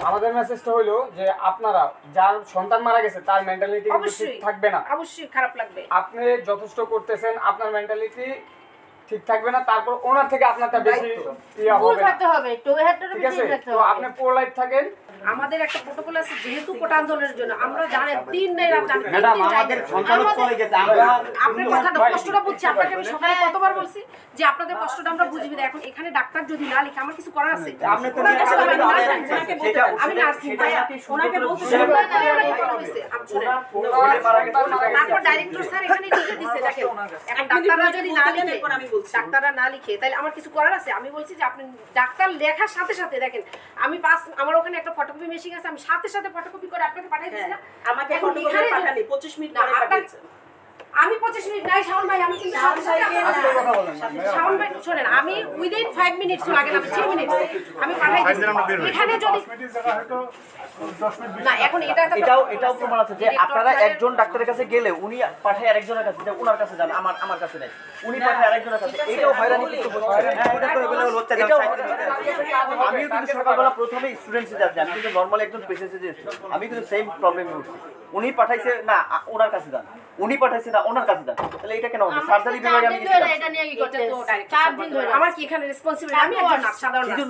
আমাদের মেসেজটা হলো যে আপনারা যার সন্তান মারা গেছে তার মেন্টালিটি ঠিক থাকবে না, অবশ্যই খারাপ লাগবে। আপনি যথেষ্ট করতেছেন, আপনার মেন্টালিটি ঠিক থাকবে না, তারপর ওনার থেকে আপনারটা বেশি হবে, ঠিক আছে? তো আপনি পোলাইট থাকেন। আমাদের একটা প্রোটোকল আছে, যেহেতু কোটা আন্দোলনের জন্য আমরা জানেন 3 নাই রাত জানি ম্যাডাম আমাদের সন্তান চলে গেছে, আমরা আপনার কথাটা কষ্টটা বুঝছি। আপনাকে আমি সকালে কতবার বলছি যে আপনাদের কষ্টটা আমরা বুঝবি না। এখন এখানে ডাক্তার যদি না লিখে আমার কিছু করার আছে? আপনি তো আমি নার্সিং ওনাকে বলতে তারপর ডাইরেক্টর স্যার এখানে লিখে দিছে। দেখেন এখন ডাক্তাররা যদি না লিখে, ডাক্তাররা না লিখে তাহলে আমার কিছু করার আছে? আমি বলছি যে আপনি ডাক্তার লেখার সাথে সাথে দেখেন আমি আমার ওখানে একটা ফটোকপি মেশিন আছে, আমি সাথে সাথে ফটোকপি করে আপনাকে পাঠিয়ে দিছি না? আমাকে ফটোকপি পাঠালি 25 মিনিট পরে পাঠিয়েছেন। আমি 25 মিনিট নাই শাওন ভাই, আমি কিন্তু শাওন ভাই শুনেন, আমি উইদিন 5 মিনিটস লাগে না, 3 মিনিট আমি পাঠাই দিছি। এখানে যদি না এখন এটাও প্রমাণ আছে যে আপনারা একজন ডাক্তারের কাছে গেলে উনি পাঠায় আরেকজনের কাছে, যে ওনার কাছে যান, আমার কাছে নাই, উনি পাঠায় আরেকজনের কাছে। এটাও হয়রানি কিন্তু হচ্ছে। আমিও কিন্তু সকালবেলা প্রথমে স্টুডেন্টসে যাচ্ছি, আমি কিন্তু নর্মালি একজন পেশেন্টে যাচ্ছি, আমি কিন্তু সেম প্রবলেমে উঠছি। উনি পাঠাইছে না ওনার কাছে যান, উনি পাঠাইছে না ওনার কাছে যান, তাহলে এটা কেন হবে? সার্জারি বিভাগে আমি গেছিলাম, এটা নিয়ে কি করতে তো 4 দিন ধরে আমার কি এখানে রেসপন্সিবিলিটি? আমি একজন নার্স, সাধারণ নার্স,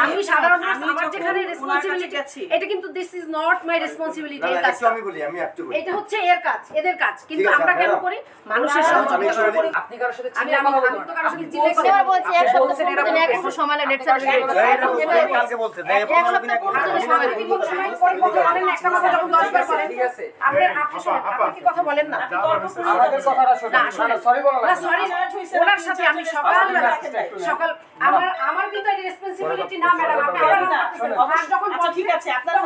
আমি সাধারণ নার্স, আমার যেখানে রেসপন্সিবিলিটি আছে এটা কিন্তু this is not my responsibility. এটা হচ্ছে এর কাজ, এদের কাজ, কিন্তু আমরা কেন করি? মানুষের সহযোগিতা করি। আপনি কারোর সাথে আমি তো কারোর সাথে জিজ্ঞেস করে বলছি এক সপ্তাহ দিন এক সময় ডেট সার্টিফিকেট কালকে বলছে যে এক সপ্তাহ সময় কি কোন সময় পরে কথা বলেন না? একটা কথা যখন 10 বার করেন ঠিক আছে, আপনি কি কথা বলেন না? আমাদের কথাটা শুনুন। না সরি বলা না সরি, ওনার সাথে আমি সকাল আমার কিন্তু এই রেসপন্সিবিলিটি না ম্যাডাম। আপনি আমার যখন আচ্ছা ঠিক আছে, আপনারা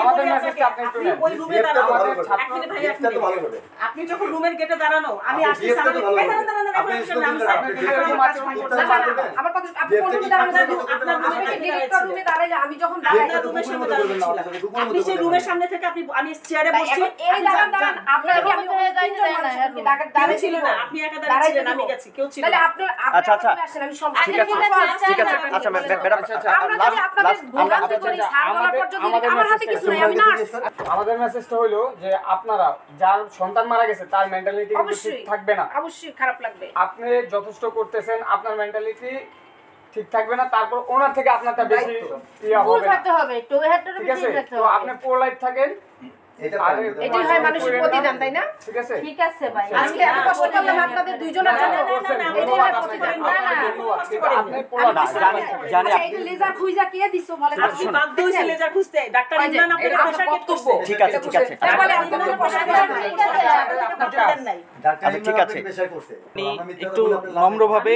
আমাদের মেসেজটা আপনি একটু নেন। ওই রুমে দাঁড়ানো, এক মিনিট ভাই, আপনি যখন রুমের গেটে দাঁড়ানো, আমি আসছি সামনে আমার কথা আপনি কোন রুমে দাঁড়ানো? আপনি ডিরেক্টর রুমে দাঁড়াইলে আমি যখন দাঁড়াই রুমের সামনে দাঁড়ানো, আপনি সেই রুমের সামনে থেকে আমি চেয়ারে বসছি, এই দাঁড়ান আপনারা কি আমি দাঁড়িয়ে ছিল না, আপনি একা দাঁড়িয়ে ছিলেন, আমি গেছি, কেউ ছিল তাহলে না। আপনার আচ্ছা আচ্ছা আসেন, আমি সব ঠিক আছে ঠিক আছে। আচ্ছা ম্যাডাম আমাদের মেসেজটা হলো যে আপনারা যার সন্তান মারা গেছে তার মেন্টালিটি ঠিক থাকবে না, অবশ্যই খারাপ লাগবে। আপনি যথেষ্ট করতেছেন, আপনার মেন্টালিটি ঠিক থাকবে না, তারপর ওনার থেকে আপনারটা বেশি হবে, ঠিক আছে? তো আপনি পোলাইট থাকেন, এটাই হয় মানুষের প্রতিদান, তাই না? ঠিক আছে? ঠিক আছে ভাই, আজকে এত কষ্ট করলাম আপনাদের দুইজনের জন্য। এটাই হয় প্রতিদান। আপনি পোলাইট জানি এই লেজার খুঁজা কে দিছো বলে? আপনি বাধ্য হইছেন লেজার খুঁজতে, ডাক্তার ইমরান আপনাকে প্রেসার কিট করছে। ঠিক আছে ঠিক আছে তাহলে আপনি কোনো প্রশ্ন নাই। ঠিক আছে। একটু নম্রভাবে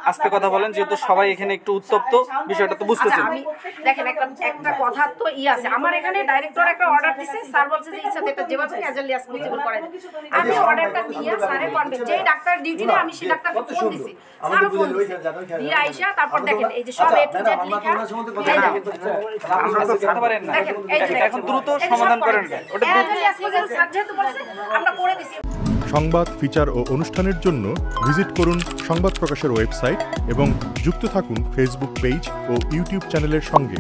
আস্তে কথা বলেন, যেহেতু সবাই এখানে একটু উত্তপ্ত, বিষয়টা তো বুঝতেছেন। আমি দেখেন একটা কথা তো আছে, আমার এখানে ডাইরেক্টর একটা অর্ডার দিছে, স্যার বলছে যে ইচ্ছা এটা যেভাবে অ্যাজ লিয়াস পসিবল করে দেন। আমি অর্ডারটা নিয়ে স্যারে কনভেন্ট, যেই ডাক্তার ডিউটি নেয় আমি সেই ডাক্তারকে ফোন দিছি, স্যার ফোন দিছে দিয়ে আইসা, তারপর দেখেন এই যে সব এ টু জেড লেখা, আমরা তো জানতে পারেন না, এখন দ্রুত সমাধান করেন। ওটা অ্যাজ লিয়াস পসিবল স্যার যেহেতু বলছে আমরা করে দিছি। সংবাদ, ফিচার ও অনুষ্ঠানের জন্য ভিজিট করুন সংবাদ প্রকাশের ওয়েবসাইট এবং যুক্ত থাকুন ফেসবুক পেজ ও ইউটিউব চ্যানেলের সঙ্গে।